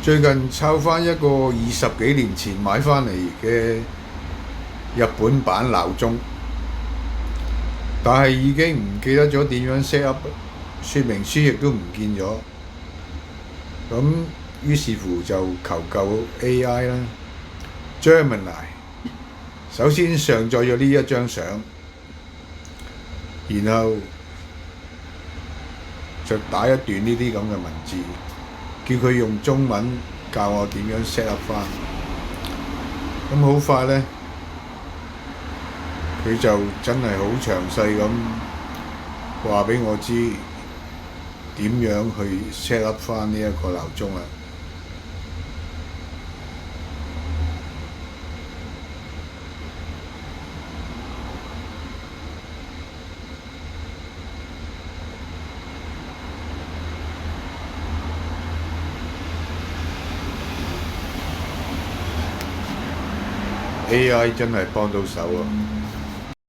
最近抄翻一個20幾年前買翻嚟嘅日本版鬧鐘，但係已經唔記得咗點樣 set up，說明書亦都唔見咗。咁於是乎就求救 AI 啦，Gemini。首先上載咗呢一張相，然後就打一段呢啲咁嘅文字，叫佢用中文教我點樣 set up 翻。咁好快呢，佢就真係好詳細咁話俾我知點樣去 set up 翻呢一個鬧鐘啦。AI 真係幫到手啊！